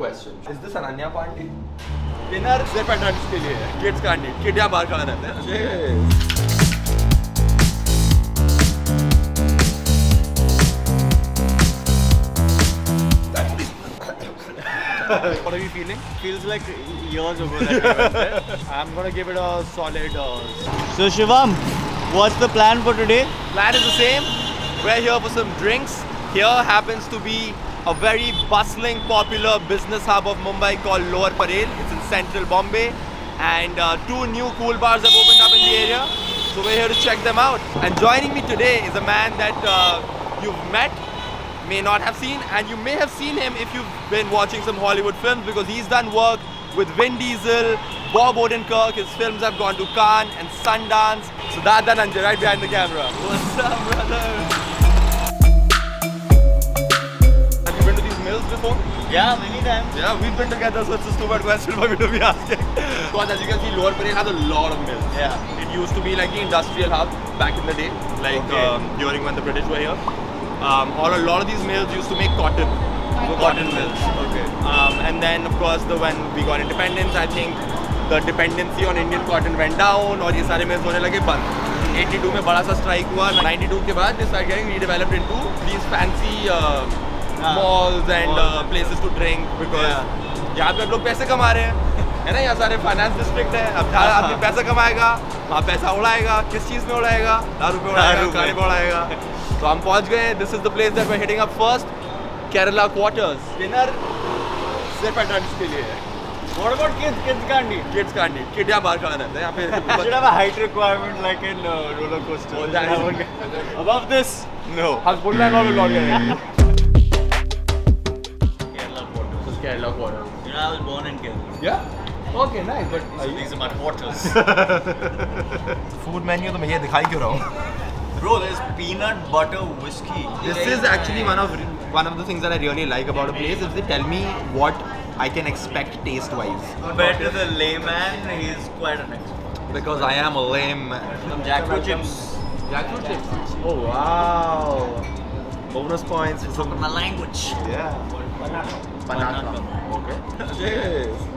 question. Is this Ananya Pandey? Dinner सिर्फ adults के लिए है, किड्स का नहीं. किड यहाँ बाहर खड़ा रहते हैं. What are you feeling? Feels like years ago that we went there. I'm gonna give it a solid. So Shivam, what's the plan for today? Plan is the same. We're here for some drinks. Here happens to be a very bustling, popular business hub of Mumbai called Lower Parel. It's in central Bombay, and 2 new cool bars have opened up in the area. So we're here to check them out. And joining me today is a man that you've met, may not have seen, and you may have seen him if you've been watching some Hollywood films, because he's done work with Vin Diesel, Bob Odenkirk. His films have gone to Cannes and Sundance. Siddharth Dhananjay, right behind the camera. What's up, brother? Have you been to these mills before? Yeah, many times. Yeah, we've been together, so it's a stupid question for me to be asking. Because as you can see, Lower Parel has a lot of mills. Yeah. It used to be like the industrial hub back in the day, like Okay. during when the British were here. A lot of these mills used to make cotton. So cotton mills. Okay. And then of course when we got independence, I think the dependency on Indian cotton went down और ये सारे mills होने लगे बंद. 82 में बड़ा सा strike हुआ. 92 के बाद they started getting redeveloped into these fancy malls and places to drink, because यहाँ पे अब लोग पैसे कमा रहे हैं, है ना. यहाँ सारे फाइनेंस डिस्ट्रिक्ट है. अब जहाँ आदमी पैसा कमाएगा वहाँ पैसा उड़ाएगा. किस चीज़ में उड़ाएगा? दारू पे उड़ाएगा, गाड़ी पे उड़ाएगा. तो हम पहुँच गए. This is the place that we're hitting up first. Kerala Quarters. Dinner सिर्फ एडल्ट्स के लिए है. What about kids? Kids can't eat. Kids can't eat. Kid यहाँ बाहर खड़ा रहता है. यहाँ पे Should have a height requirement like in roller coaster. Oh, that is- Above this? No. Has bullpen और log है. Kerala quarters. This is Kerala Quarters. You know, I was born in Kerala. Yeah. Okay, nice. But So these are my quarters. food menu तो मैं ये दिखाई क्यों रहा हूँ? Bro, there's peanut butter whiskey. This is actually one of the things that I really like about a place, is they tell me what I can expect taste-wise. Compared to the layman, he's quite an expert. Because I am a lame man. Some jackfruit chips. Jackfruit chips. Oh wow. Bonus points for some. My language. Yeah. Banana. Okay. Yes.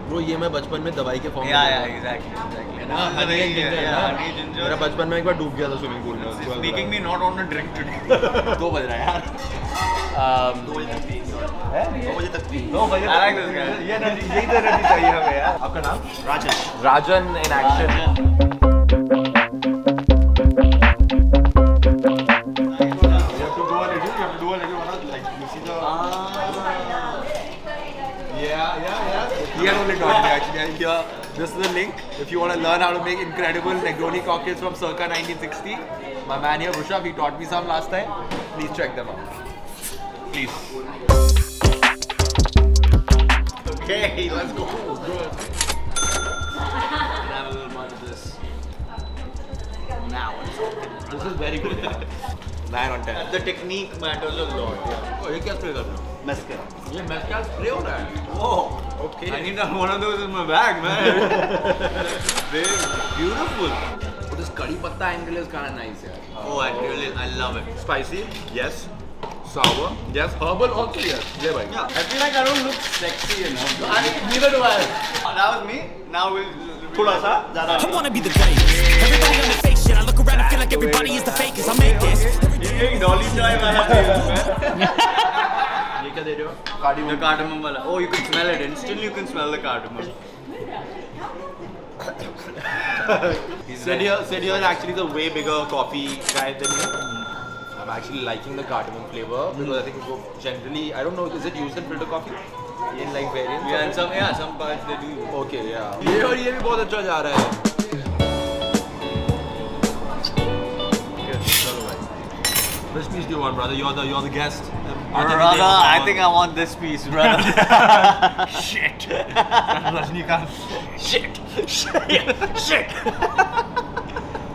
Bro, ये मैं बचपन में दवाई के form Yeah, exactly. ना honey and ginger है ना? honey ginger. मेरा बचपन में एक बार डूब गया था स्विमिंग पूल में. उसके It's बाद making me not want to drink today. 2 बज रहा है यार. 2 बजे तक P. I like this guy. ये energy, यही तो energy चाहिए हमें यार. आपका नाम? Rajesh. Rajan in action. You have to do a little. Like you see the. Yeah. He had only taught me actually. And here, this is the link. If you want to learn how to make incredible Negroni cocktails from circa 1960, my man here, Rushabh, he taught me some last time. Please check them out. Please. Okay, let's go. Good. Can have a little more of this. Now it's okay. This is very good. 9 on 10. The technique matters a lot. Yeah. Oh, ये क्या spray कर रहे हो? Mezcal. ये mezcal spray हो रहा है. Oh, Okay. I need one of those in my bag, man. Big, beautiful. But this curry patta angle is kind of nice, yeah. Oh, I love it. Spicy, yes. Sour, yes. Herbal also, yes. Yeah, bhai. Yeah, I feel like I don't look sexy enough. Neither do I. That was me. Now we'll. थोड़ा सा I wanna be the greatest. Everybody on the fake shit. I look around and feel like everybody is the fakest. I make this. एक dolly chai वाला flavor है. ये क्या दे रहे हो? The cardamom वाला. Oh, you can smell it. Instantly, you can smell the cardamom. Sid here is actually the way bigger coffee guy than me. I'm actually liking the cardamom flavor because I think generally, I don't know, is it used in filter coffee? In like variants? Yeah, and some parts they do. Okay, yeah. ये और ये भी बहुत अच्छा जा रहा है. Which piece do you want, brother? You're the guest. Brother, I think I want this piece, brother. Shit. Rajnikant. Shit.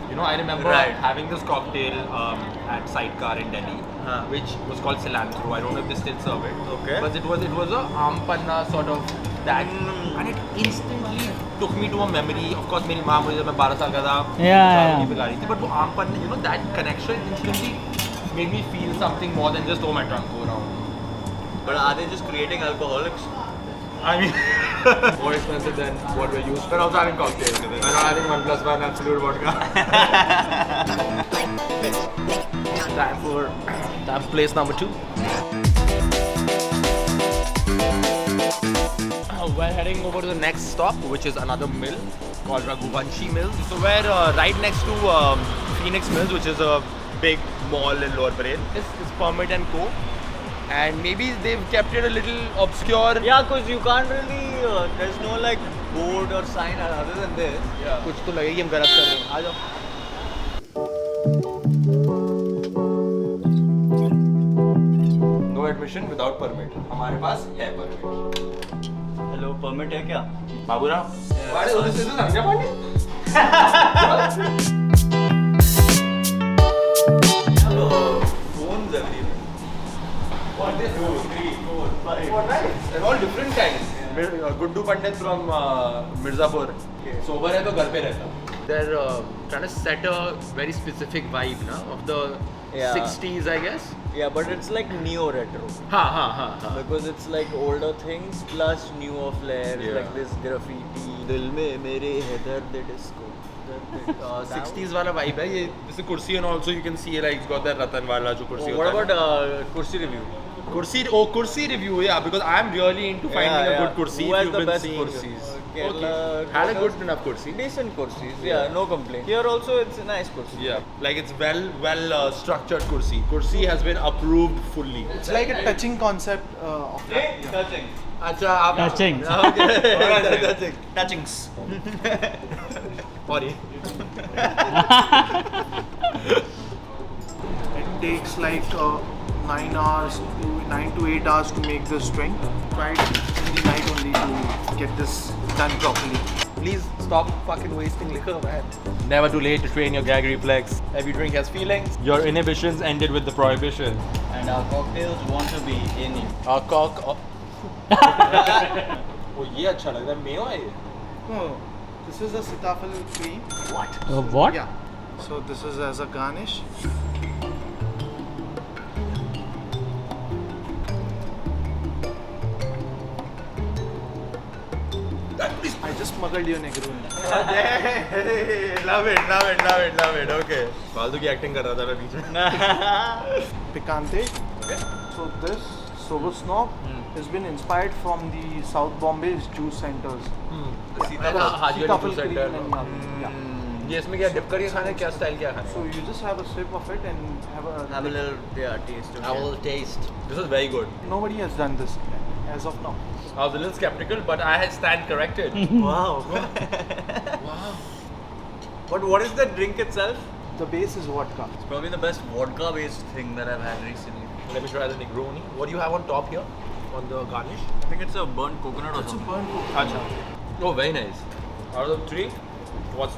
You know, I remember Right. having this cocktail at Sidecar in Delhi, which was called cilantro. I don't know if they still serve it. Okay. But it was a ampanna sort of that, and it instantly took me to a memory. Of course, मेरी माँ मुझे जब मैं 12 साल का था, चाय पिला रही थी. But वो ampanna, you know, that connection instantly made me feel something more than just oh मैं drunk हो रहा हूँ. But are they just creating alcoholics? I mean, more expensive than what we're used to. But also having cocktails. I'm not having 1+1 absolute vodka. Time for place number 2. We're heading over to the next stop, which is another mill called Raghuvanshi Mills. So we're right next to Phoenix Mills, which is a big mall in Lower Parel. This is Permit & Co. And maybe they've kept it a little obscure. Yeah, because you can't really, there's no like board or sign other than this. Yeah. कुछ तो लगेगी हम गलत कर रहे हैं. आ जाओ. No admission without permit. हमारे पास है permit. Hello, permit है क्या? Baburao. Why is this Anya Pandey? Phones everywhere. What is 2, 3, 4, 5? What nice? They're all different kinds. Guddu Pandit from Mirzapur. Sober है तो घर पे रहता. They're trying to set a very specific vibe na, of the 60s, I guess. Yeah, but it's like neo-retro. Ha. Because it's like older things plus newer flair, Yeah. like this graffiti. Dil mein mere hai dard disco. 60s वाला vibe है ये. जैसे कुर्सी and also you can see like it's got that Ratan वाला जो कुर्सी What होता है. about Kursi review? Kursi review, yeah, because I'm really into finding a good kursi. Who has You've the been best seeing kursis? Okay. Had a good enough kursi. Decent kursis, yeah, no complaint. Here also it's a nice kursi. Yeah, like it's well structured kursi. Kursi has been approved fully. It's like a touching concept of that. Hey, touching. अच्छा आप Touching. Okay. touchings. Sorry. It takes like 9 to 8 hours to make this drink. Tried in the night only to get this done properly. Please stop fucking wasting liquor, man. Never too late to train your gag reflex. Every drink has feelings. Your inhibitions ended with the prohibition. And our cocktails want to be in it. Our cock. Oh, ये अच्छा लग रहा है. Mayo है ये. No, this is a sitafal cream. What? Yeah. So this is as a garnish. I just smuggled your Negroni. Love it. Okay. फालतू की acting कर रहा था मैं बीच में. Picante. Okay. So this Sober Snob has been inspired from the South Bombay's juice centers. Sitafal cream and yeah. ये इसमें क्या डिप करके खाना है? क्या स्टाइल क्या खाना है? So you just have a sip of it and have Have a little taste. Have a little taste. This is very good. Nobody has done this as of now. I was a little skeptical, but I had stand corrected. Wow. Wow. But what is the drink itself? The base is vodka. It's probably the best vodka-based thing that I've had recently. Let me try the Negroni. What do you have on top here? On the garnish? I think it's a burnt coconut or It's a something. burnt coconut. Acha. Oh, very nice. Out of the 3, what's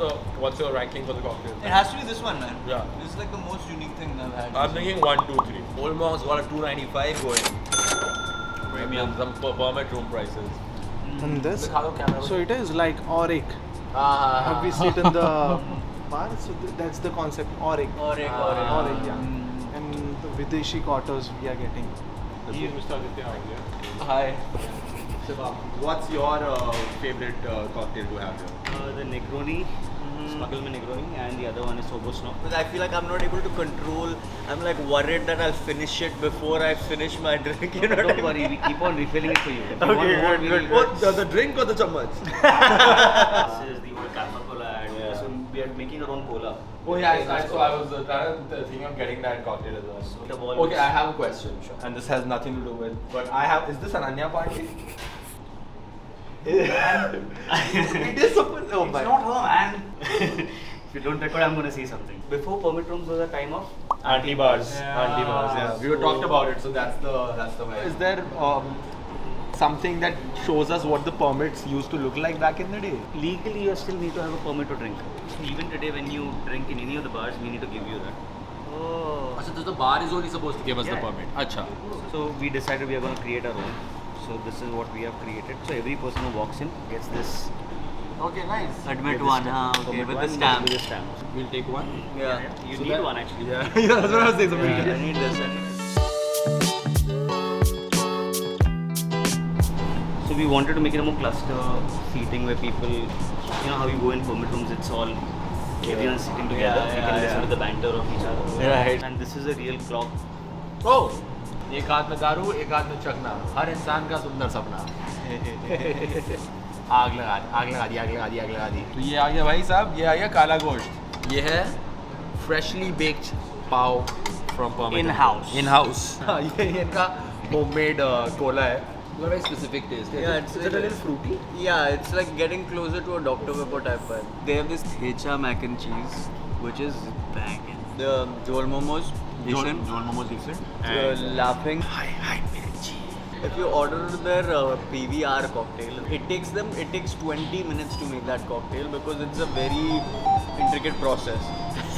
your ranking for the cocktail? It has to be this one, man. Yeah. This is like the most unique thing I've had. I'm thinking 1, 2, 3. Almost got a 295 going. Premium. Some permit room prices. And this. Dikhao camera. So it is like auric. Have we sit in the bar? So that's the concept. Auric. Auric. Auric, yeah. And the Videshi quarters we are getting. He is Mr. Aditya out here. Hi. What's your favorite cocktail to have here? The Negroni, Smuggle Me Negroni, and the other one is Sober Snob. Because I feel like I'm not able to control. I'm like worried that I'll finish it before I finish my drink. You know what I Don't mean? worry, we keep on refilling it for you. If you Okay, want more, good. we'll- What? The drink or the chammach? This is the old Karma Cola, and so we are making our own cola. Oh yeah, so I was thinking of getting that cocktail as well. The ball Okay, I have a question, and this has nothing to do with. But I have. Is this an Anya Pandey? It is supposed. Oh It's my. not her, man. If you don't record, I'm going to say something. Before permit rooms was a time of Auntie bars. Yeah. Auntie bars. Yeah. We were talked about it, so that's the way. Is there something that shows us what the permits used to look like back in the day? legally you still need to have a permit to drink. Even today, when you drink in any of the bars, we need to give you that. Oh. So the bar is only supposed to give us Yeah. the permit. Acha. So we decided we are going to create our own. So this is what we have created. So every person who walks in gets this Okay, nice. Admit this one, stamp. okay, Permit with one the stamp. With the stamp. We'll take one. Yeah. You So need that- one actually. Yeah, yeah, that's what I was saying. So we'll I get- need this. So we wanted to make it a more cluster seating where people, you know how you go in permit rooms, it's all everyone's sitting together. You can listen to the banter of each other. Right. And this is a real clock. Oh, एक हाथ में दारू, एक हाथ में चखना, हर इंसान का सुंदर सपना। आग लगा दी। तो ये आ गया भाई साहब, ये आ गया काला गोश्त। ये है freshly baked pav from Permitan. In-house. ये इनका homemade cola है। It's a very specific taste. Yeah, it's a little fruity. Yeah, it's like getting closer to a Dr. Pepper type vibe. They have this Thecha mac and cheese, which is banging. The Jol Momos, decent. Jol Momos decent. Laughing. Hi, Mirchi. If you order their PVR cocktail, it takes 20 minutes to make that cocktail because it's a very intricate process.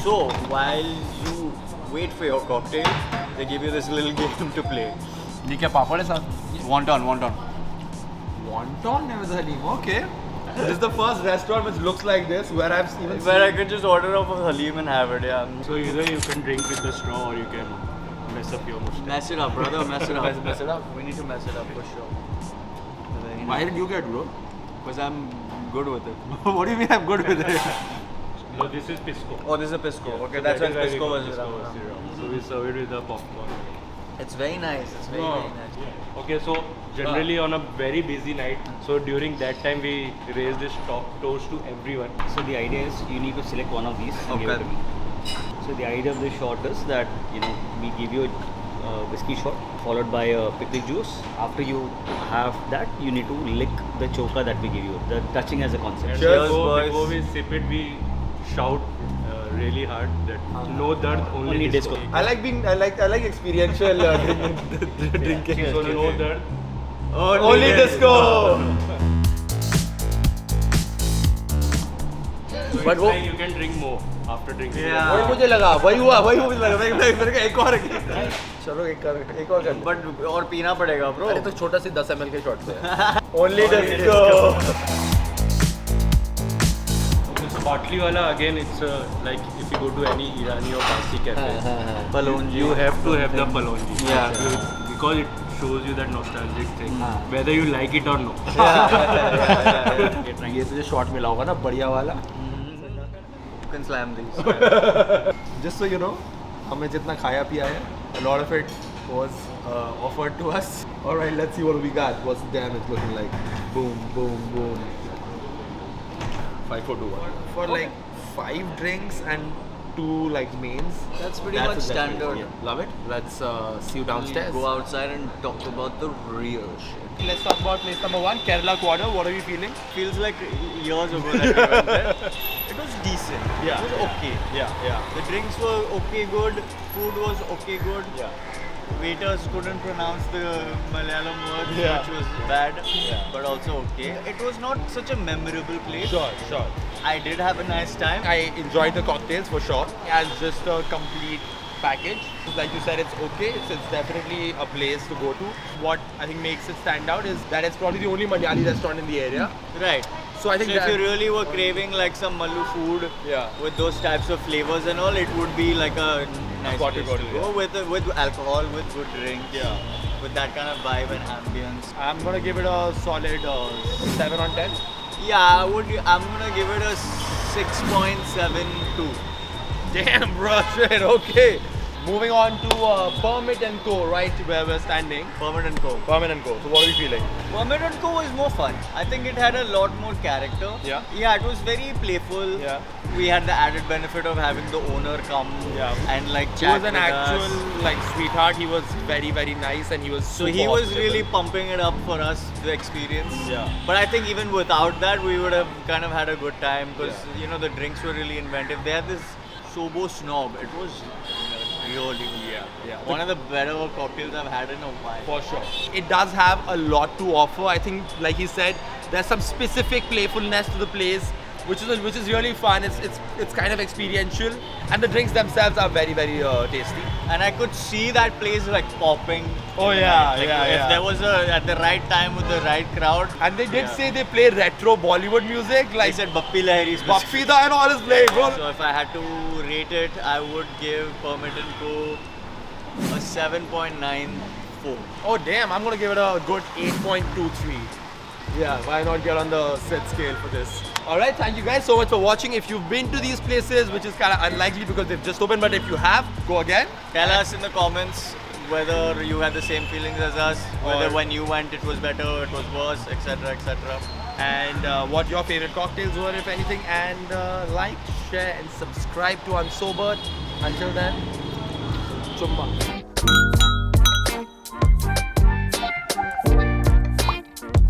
So while you wait for your cocktail, they give you this little game to play. ये क्या पापड़ है साथ? Wonton. Wonton with halim. Okay. This is the first restaurant which looks like this where I've even Where I could just order off of Halim and have it, yeah. So either you can drink with the straw or you can mess up your mustache. Mess it up, brother, mess it up. mess it up. We need to mess it up for sure. Why did you get, bro? Because I'm good with it. What do you mean I'm good with it? No, this is pisco. Oh, this is a pisco. Yeah, Okay, so that's that when is why pisco we was put around. syrup. So we serve it with the popcorn. It's very nice. It's very, very nice. Okay, so generally on a very busy night, so during that time we raise this toast to everyone. So the idea is you need to select one of these and give it Okay. to me. So the idea of this shot is that we give you a whiskey shot followed by a pickle juice. After you have that, you need to lick the choka that we give you. The touching as a concept. And Cheers, before boys. we sip it, we shout really hard that no dard, only disco. I like experiential drinking. So no dard. Only disco. So But it's like you can drink more after drinking. Yeah. वही मुझे लगा वही मुझे लगा मेरे को एक और चलो एक और कर But और पीना पड़ेगा, bro. अरे तो छोटा सी 10 ml के शॉट से Only disco. So Bartley wala again, it's like if you go to any Irani or Parsi cafe, Palonji. you have to have the palonji. Yeah. Because it shows you that nostalgic thing, whether you like it or not. ये तुझे shot मिला होगा ना बढ़िया वाला You can slam these. Just so you know हमने जितना खाया पिया है a lot of it was offered to us. Alright, let's see what we got. What's the damage looking like? Boom 5 for 2 for like 5 drinks and 2 like mains. That's pretty much exactly standard. it. Love it. Let's see you downstairs. Go outside and talk about the real shit. Let's talk about place number 1, Kerala Quarter. What are we feeling? Feels like years ago that we went there. It was decent. Yeah. It was okay. Yeah. The drinks were okay good. Food was okay good. Yeah. Waiters couldn't pronounce the Malayalam words, Yeah. which was bad, Yeah. but also okay. It was not such a memorable place. Sure. I did have a nice time. I enjoyed the cocktails for sure. As just a complete package, like you said, it's okay. It's definitely a place to go to. What I think makes it stand out is that it's probably the only Malayali restaurant in the area. Right. So I think So if that, you really were craving like some Mallu food Yeah. with those types of flavors and all, it would be like a nice Spot to place go to to, go with alcohol, with good drinks, Yeah. with that kind of vibe and ambience. I'm gonna give it a solid 7 on 10. Yeah, I'm gonna give it a 6.72. Damn, bro, shit. Okay. Moving on to Permit and Co. Right where we're standing. Permit and Co. Permit and Co. So what are we feeling? Permit and Co was more fun. I think it had a lot more character. Yeah. Yeah, it was very playful. Yeah. We had the added benefit of having the owner come and like He chat was an with actual us. like sweetheart. He was very nice and he was So super he was hospitable. really pumping it up for us, the experience. Yeah. But I think even without that, we would have kind of had a good time because the drinks were really inventive. They had this Sobo Snob. It was really one of the better cocktails I've had in a while. For sure. It does have a lot to offer. I think, like he said, there's some specific playfulness to the place, which is really fun. It's kind of experiential, and the drinks themselves are very tasty. And I could see that place like popping. Oh, yeah, Like, yeah, If yeah. there was at the right time with the right crowd. And they did say they play retro Bollywood music, I like said Bappi Lahiri. Buffy and all is playing, bro. So if I had to rate it, I would give Permit and Co a 7.94. Oh damn, I'm gonna give it a good 8.23. Yeah, why not get on the set scale for this? Alright, thank you guys so much for watching. If you've been to these places, which is kind of unlikely because they've just opened, but if you have, go again. Tell us in the comments whether you had the same feelings as us, whether when you went it was better, it was worse, etc. etc. And what your favorite cocktails were, if anything. And like, share and subscribe to Unsobered. Until then, chumba.